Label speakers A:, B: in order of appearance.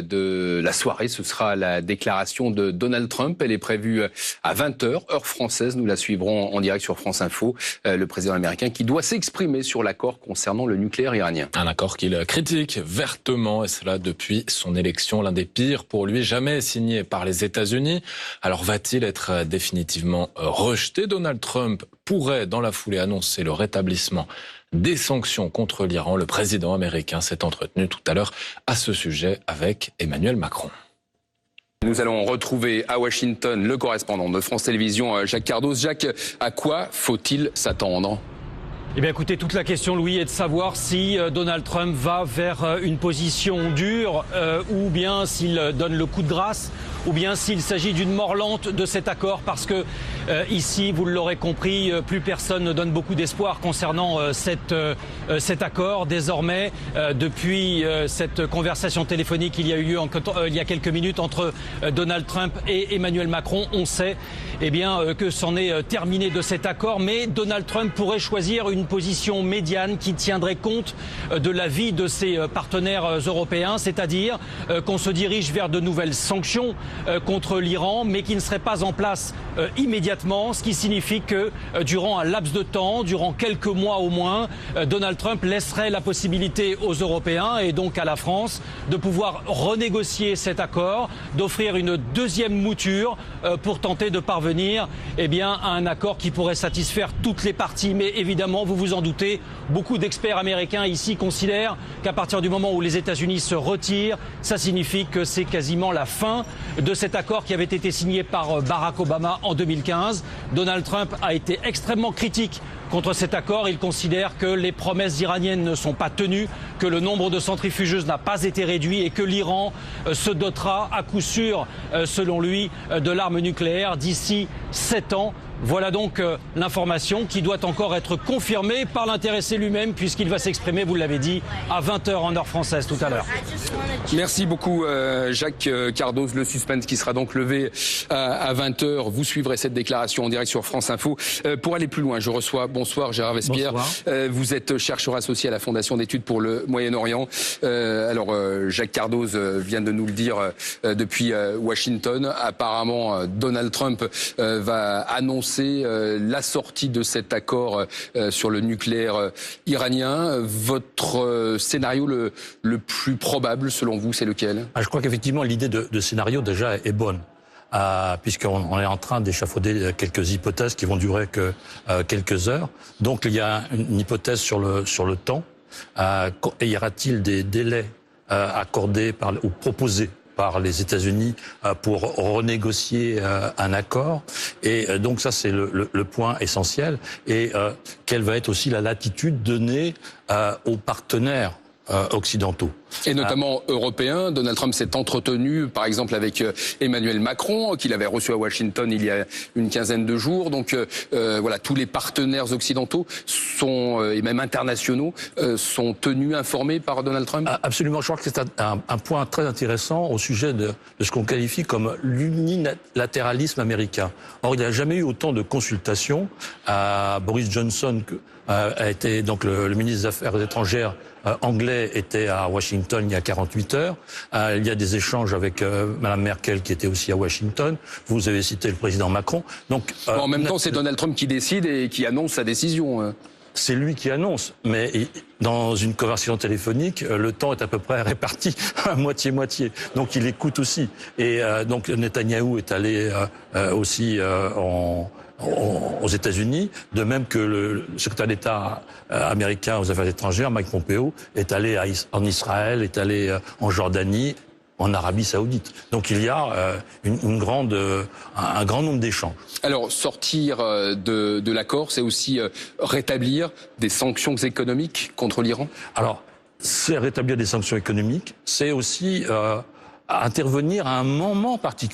A: De la soirée, ce sera la déclaration de Donald Trump. Elle est prévue à 20h, heure française. Nous la suivrons en direct sur France Info. Le président américain qui doit s'exprimer sur l'accord concernant le nucléaire iranien. Un accord qu'il critique vertement, et cela depuis son élection, l'un des pires pour lui, jamais signé par les États-Unis. Alors va-t-il être définitivement rejeté? Donald Trump pourrait dans la foulée annoncer le rétablissement des sanctions contre l'Iran. Le président américain s'est entretenu tout à l'heure à ce sujet avec Emmanuel Macron. Nous allons retrouver à Washington le correspondant de France Télévisions, Jacques Cardoz. Jacques, à quoi faut-il s'attendre ?
B: Eh bien écoutez, toute la question, Louis, est de savoir si Donald Trump va vers une position dure ou bien s'il donne le coup de grâce ou bien s'il s'agit d'une mort lente de cet accord, parce que ici, vous l'aurez compris, plus personne ne donne beaucoup d'espoir concernant cet accord. Désormais, depuis cette conversation téléphonique il y a eu lieu il y a quelques minutes entre Donald Trump et Emmanuel Macron, on sait que c'en est terminé de cet accord, mais Donald Trump pourrait choisir une position médiane qui tiendrait compte de l'avis de ses partenaires européens, c'est-à-dire qu'on se dirige vers de nouvelles sanctions contre l'Iran, mais qui ne seraient pas en place immédiatement, ce qui signifie que durant un laps de temps, durant quelques mois au moins, Donald Trump laisserait la possibilité aux Européens et donc à la France de pouvoir renégocier cet accord, d'offrir une deuxième mouture pour tenter de parvenir à un accord qui pourrait satisfaire toutes les parties. Mais évidemment, vous vous en doutez, beaucoup d'experts américains ici considèrent qu'à partir du moment où les États-Unis se retirent, ça signifie que c'est quasiment la fin de cet accord qui avait été signé par Barack Obama en 2015. Donald Trump a été extrêmement critique contre cet accord. Il considère que les promesses iraniennes ne sont pas tenues, que le nombre de centrifugeuses n'a pas été réduit et que l'Iran se dotera à coup sûr, selon lui, de l'arme nucléaire d'ici 7 ans. Voilà donc l'information qui doit encore être confirmée par l'intéressé lui-même, puisqu'il va s'exprimer, vous l'avez dit, à 20h en heure française tout à l'heure.
A: Merci beaucoup Jacques Cardoz. Le suspense qui sera donc levé à 20h. Vous suivrez cette déclaration en direct sur France Info. Pour aller plus loin, je reçois, bonsoir Gérard Vespierre. Vous êtes chercheur associé à la Fondation d'études pour le Moyen-Orient. Jacques Cardoz vient de nous le dire depuis Washington. Apparemment, Donald Trump va annoncer la sortie de cet accord sur le nucléaire iranien. Votre scénario le plus probable, selon vous, c'est lequel ?
C: Je crois qu'effectivement, l'idée de scénario déjà est bonne, puisqu'on est en train d'échafauder quelques hypothèses qui vont durer que quelques heures. Donc il y a une hypothèse sur le temps. Y aura-t-il des délais accordés ou proposés par les États-Unis pour renégocier un accord, et donc ça c'est le point essentiel, et quelle va être aussi la latitude donnée aux partenaires occidentaux.
A: Et notamment européens. Donald Trump s'est entretenu, par exemple, avec Emmanuel Macron, qu'il avait reçu à Washington il y a une quinzaine de jours. Donc voilà, tous les partenaires occidentaux et même internationaux sont tenus, informés par Donald Trump.
C: Absolument, je crois que c'est un point très intéressant au sujet de ce qu'on qualifie comme l'unilatéralisme américain. Or, il n'y a jamais eu autant de consultations. Boris Johnson a été donc le ministre des Affaires étrangères anglais était à Washington il y a 48 heures. Il y a des échanges avec Mme Merkel qui était aussi à Washington. Vous avez cité le président Macron. Donc,
A: en même temps, c'est Donald Trump qui décide et qui annonce sa décision.
C: C'est lui qui annonce, mais dans une conversation téléphonique, le temps est à peu près réparti à moitié-moitié. Donc il écoute aussi. Et donc Netanyahou est allé aussi aux États-Unis, de même que le secrétaire d'État américain aux Affaires étrangères, Mike Pompeo, est allé en Israël, est allé en Jordanie, en Arabie Saoudite. Donc il y a un grand nombre d'échanges.
A: Alors sortir de l'accord, c'est aussi rétablir des sanctions économiques contre l'Iran ?
C: Alors c'est rétablir des sanctions économiques, c'est aussi intervenir à un moment particulier.